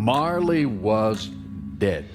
Marley was dead.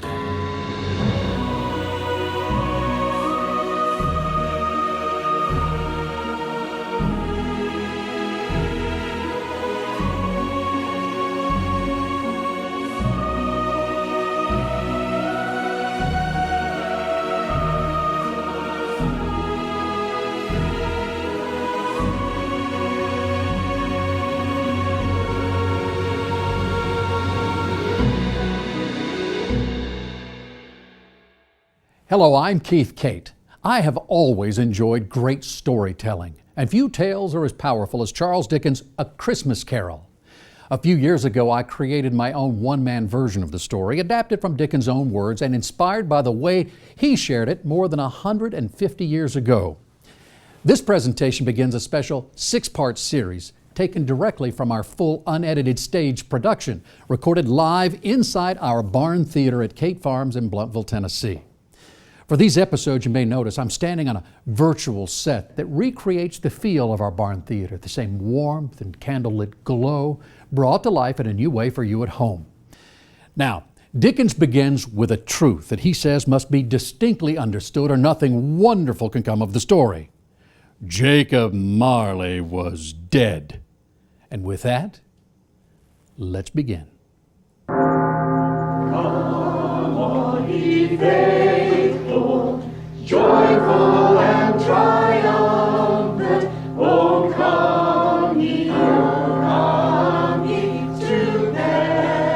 Hello, I'm Keith Cate. I have always enjoyed great storytelling, and few tales are as powerful as Charles Dickens' A Christmas Carol. A few years ago, I created my own one-man version of the story, adapted from Dickens' own words and inspired by the way he shared it more than 150 years ago. This presentation begins a special 6-part series taken directly from our full unedited stage production, recorded live inside our barn theater at Cate Farms in Blountville, Tennessee. For these episodes, you may notice I'm standing on a virtual set that recreates the feel of our barn theater, the same warmth and candlelit glow brought to life in a new way for you at home. Now, Dickens begins with a truth that he says must be distinctly understood or nothing wonderful can come of the story. Jacob Marley was dead. And with that, let's begin. Come on, ye faithful, joyful and triumphant. Oh, come ye to Bethlehem.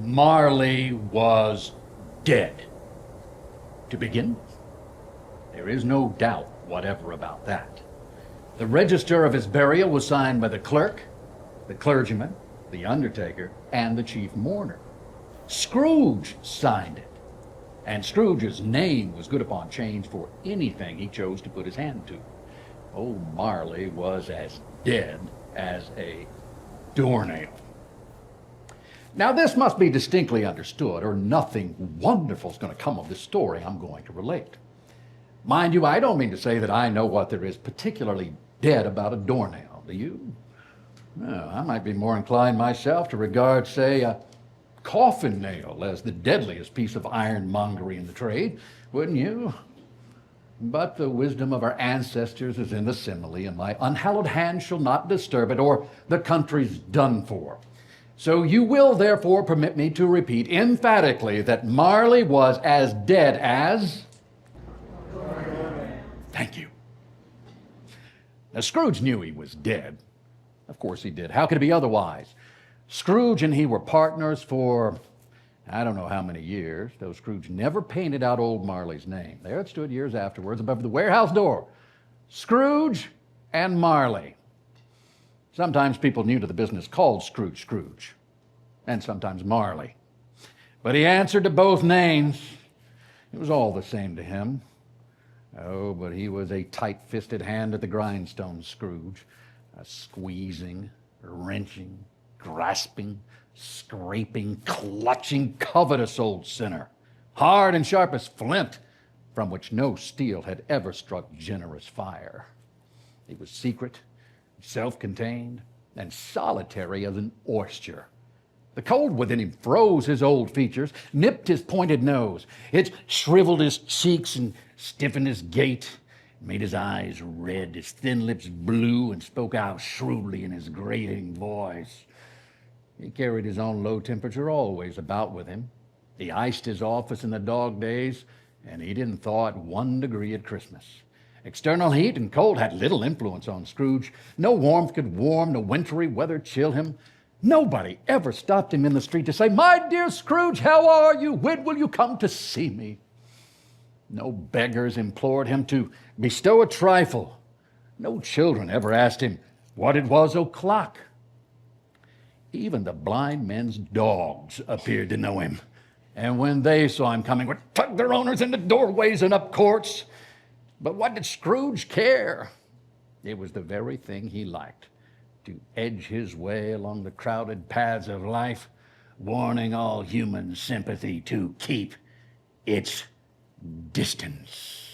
Marley was dead. To begin, there is no doubt whatever about that. The register of his burial was signed by the clerk, the clergyman, the undertaker, and the chief mourner. Scrooge signed it, and Scrooge's name was good upon change for anything he chose to put his hand to. Old Marley was as dead as a doornail. Now, this must be distinctly understood, or nothing wonderful is going to come of this story I'm going to relate. Mind you, I don't mean to say that I know what there is particularly dead about a doornail, do you? No, I might be more inclined myself to regard, say, a coffin nail as the deadliest piece of ironmongery in the trade, wouldn't you? But the wisdom of our ancestors is in the simile, and my unhallowed hand shall not disturb it, or the country's done for. So you will therefore permit me to repeat emphatically that Marley was as dead as... Thank you. Now, Scrooge knew he was dead. Of course he did. How could it be otherwise? Scrooge and he were partners for, I don't know how many years, though Scrooge never painted out old Marley's name. There it stood years afterwards above the warehouse door. Scrooge and Marley. Sometimes people new to the business called Scrooge Scrooge, and sometimes Marley. But he answered to both names. It was all the same to him. Oh, but he was a tight-fisted hand at the grindstone, Scrooge. A squeezing, wrenching, grasping, scraping, clutching, covetous old sinner. Hard and sharp as flint, from which no steel had ever struck generous fire. He was secret, self-contained, and solitary as an oyster. The cold within him froze his old features, nipped his pointed nose. It shriveled his cheeks and stiffened his gait, made his eyes red, his thin lips blue, and spoke out shrewdly in his grating voice. He carried his own low temperature always about with him. He iced his office in the dog days, and he didn't thaw at 1 degree at Christmas. External heat and cold had little influence on Scrooge. No warmth could warm, no wintry weather chill him. Nobody ever stopped him in the street to say, "My dear Scrooge, how are you? When will you come to see me?" No beggars implored him to bestow a trifle. No children ever asked him what it was o'clock. Even the blind men's dogs appeared to know him, and when they saw him coming, would tug their owners into doorways and up courts. But what did Scrooge care? It was the very thing he liked, to edge his way along the crowded paths of life, warning all human sympathy to keep its distance.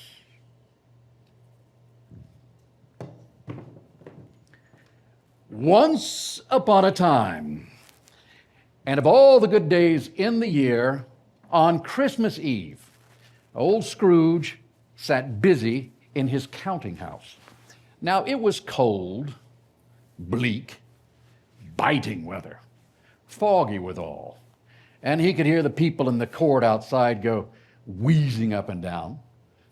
Once upon a time, and of all the good days in the year, on Christmas Eve, old Scrooge sat busy in his counting house. Now, it was cold, bleak, biting weather, foggy withal, and he could hear the people in the court outside go wheezing up and down,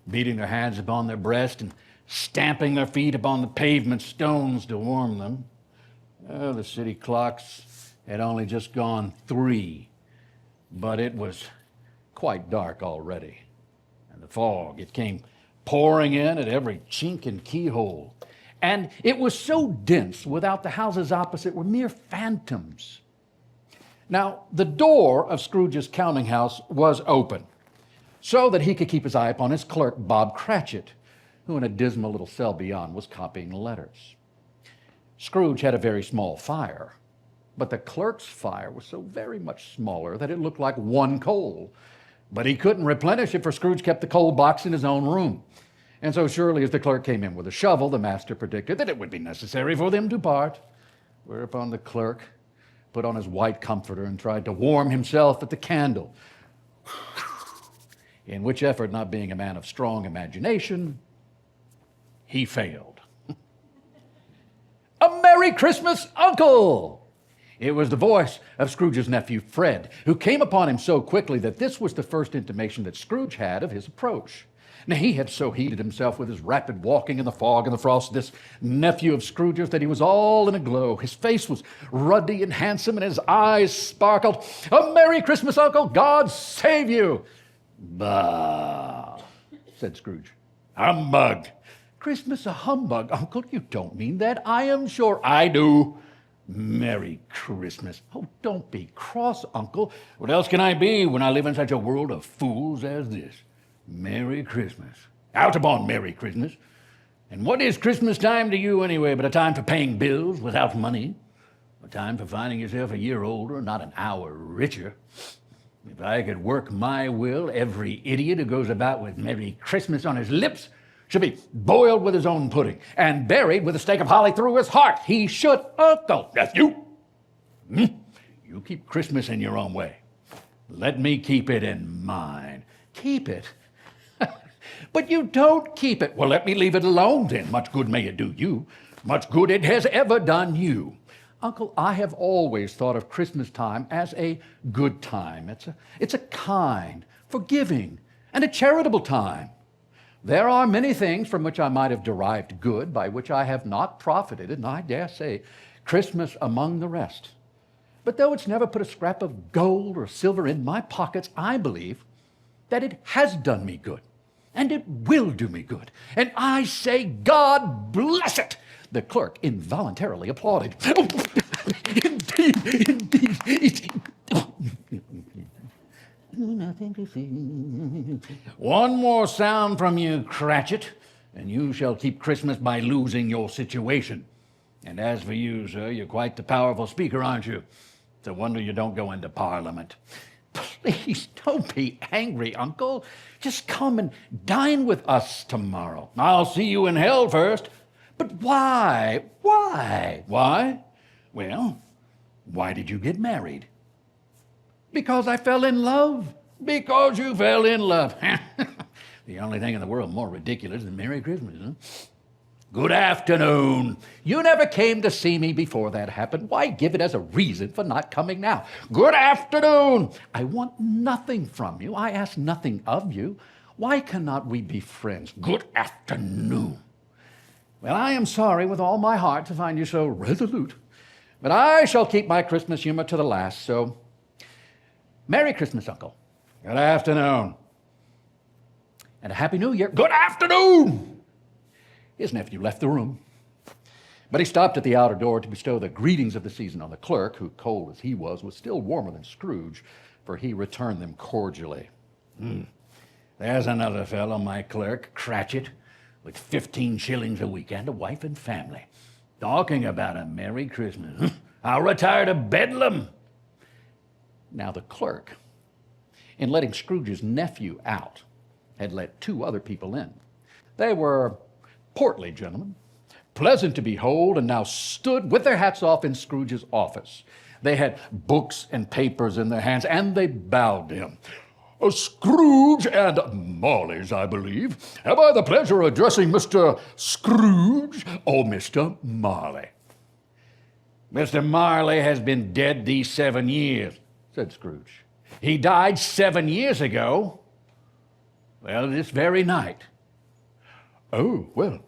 beating their hands upon their breast and stamping their feet upon the pavement stones to warm them. Oh, the city clocks had only just gone 3, but it was quite dark already. And the fog, it came pouring in at every chink and keyhole. And it was so dense, without the houses opposite were mere phantoms. Now, the door of Scrooge's counting house was open, so that he could keep his eye upon his clerk, Bob Cratchit, who in a dismal little cell beyond was copying letters. Scrooge had a very small fire, but the clerk's fire was so very much smaller that it looked like one coal. But he couldn't replenish it, for Scrooge kept the coal box in his own room. And so surely as the clerk came in with a shovel, the master predicted that it would be necessary for them to part, whereupon the clerk put on his white comforter and tried to warm himself at the candle, in which effort, not being a man of strong imagination, he failed. A Merry Christmas, Uncle! It was the voice of Scrooge's nephew, Fred, who came upon him so quickly that this was the first intimation that Scrooge had of his approach. Now, he had so heated himself with his rapid walking in the fog and the frost, this nephew of Scrooge's, that he was all in a glow. His face was ruddy and handsome, and his eyes sparkled. A Merry Christmas, Uncle! God save you! Bah, said Scrooge. Humbug! Christmas a humbug, Uncle? You don't mean that. I am sure I do. Merry Christmas. Oh, don't be cross, Uncle. What else can I be when I live in such a world of fools as this? Merry Christmas. Out upon Merry Christmas. And what is Christmas time to you anyway but a time for paying bills without money? A time for finding yourself a year older, not an hour richer? If I could work my will, every idiot who goes about with Merry Christmas on his lips should be boiled with his own pudding and buried with a stake of holly through his heart. He should, Uncle. That's you. You keep Christmas in your own way. Let me keep it in mine. Keep it? But you don't keep it. Well, let me leave it alone then. Much good may it do you. Much good it has ever done you. Uncle, I have always thought of Christmas time as a good time. It's a kind, forgiving, and a charitable time. There are many things from which I might have derived good, by which I have not profited, and I dare say Christmas among the rest. But though it's never put a scrap of gold or silver in my pockets, I believe that it has done me good, and it will do me good. And I say, God bless it! The clerk involuntarily applauded. Oh, indeed. Nothing to see. One more sound from you, Cratchit, and you shall keep Christmas by losing your situation. And as for you, sir, you're quite the powerful speaker, aren't you? It's a wonder you don't go into Parliament. Please don't be angry, Uncle. Just come and dine with us tomorrow. I'll see you in hell first. But why? Why? Why? Well, why did you get married? Because I fell in love. Because you fell in love. The only thing in the world more ridiculous than Merry Christmas, huh? Good afternoon. You never came to see me before that happened. Why give it as a reason for not coming now? Good afternoon. I want nothing from you. I ask nothing of you. Why cannot we be friends? Good afternoon. Well, I am sorry with all my heart to find you so resolute, but I shall keep my Christmas humor to the last, so Merry Christmas, Uncle. Good afternoon. And a Happy New Year. Good afternoon! His nephew left the room, but he stopped at the outer door to bestow the greetings of the season on the clerk, who, cold as he was still warmer than Scrooge, for he returned them cordially. There's another fellow, my clerk, Cratchit, with 15 shillings a week and a wife and family, talking about a Merry Christmas. I'll retire to Bedlam. Now the clerk, in letting Scrooge's nephew out, had let 2 other people in. They were portly gentlemen, pleasant to behold, and now stood with their hats off in Scrooge's office. They had books and papers in their hands, and they bowed to him. Scrooge and Marley's, I believe. Have I the pleasure of addressing Mr. Scrooge or Mr. Marley? Mr. Marley has been dead these 7 years, said Scrooge. He died 7 years ago. Well, this very night. Oh, well.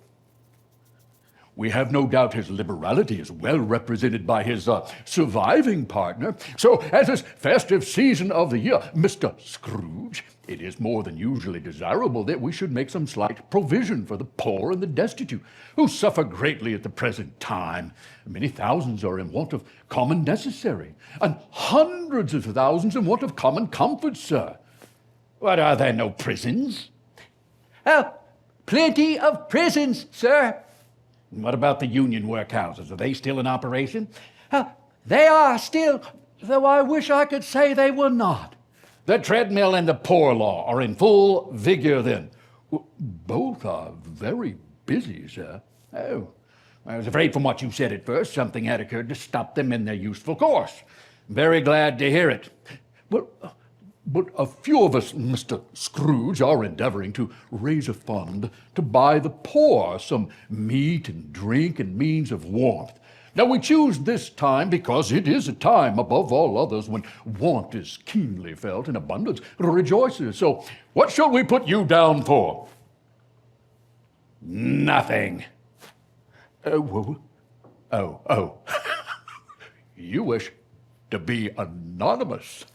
We have no doubt his liberality is well represented by his surviving partner. So, as this festive season of the year, Mr. Scrooge, it is more than usually desirable that we should make some slight provision for the poor and the destitute, who suffer greatly at the present time. Many thousands are in want of common necessary, and hundreds of thousands in want of common comfort, sir. What, are there no prisons? Plenty of prisons, sir. What about the union workhouses? Are they still in operation? They are still, though I wish I could say they were not. The treadmill and the poor law are in full vigor then? Both are very busy, sir. Oh, I was afraid from what you said at first something had occurred to stop them in their useful course. Very glad to hear it. But a few of us, Mr. Scrooge, are endeavoring to raise a fund to buy the poor some meat and drink and means of warmth. Now, we choose this time because it is a time, above all others, when want is keenly felt and abundance rejoices. So, what shall we put you down for? Nothing. Oh. You wish to be anonymous.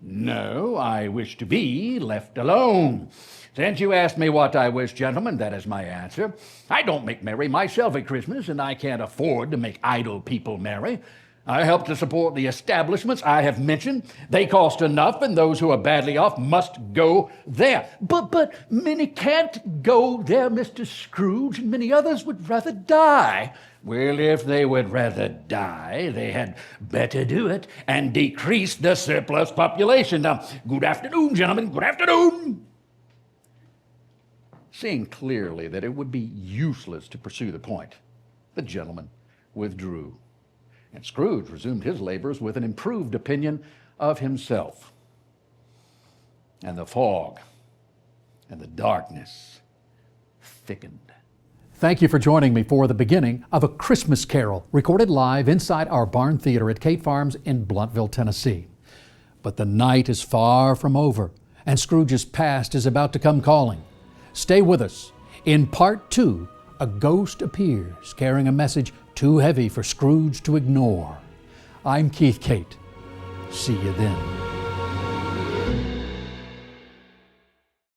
No, I wish to be left alone. Since you asked me what I wish, gentlemen, that is my answer. I don't make merry myself at Christmas, and I can't afford to make idle people merry. I help to support the establishments I have mentioned. They cost enough, and those who are badly off must go there. But many can't go there, Mr. Scrooge, and many others would rather die. Well, if they would rather die, they had better do it and decrease the surplus population. Now, good afternoon, gentlemen. Good afternoon. Seeing clearly that it would be useless to pursue the point, the gentleman withdrew, and Scrooge resumed his labors with an improved opinion of himself. And the fog and the darkness thickened. Thank you for joining me for the beginning of A Christmas Carol, recorded live inside our barn theater at Cate Farms in Blountville, Tennessee. But the night is far from over, and Scrooge's past is about to come calling. Stay with us. In part 2, a ghost appears carrying a message too heavy for Scrooge to ignore. I'm Keith Cate. See you then.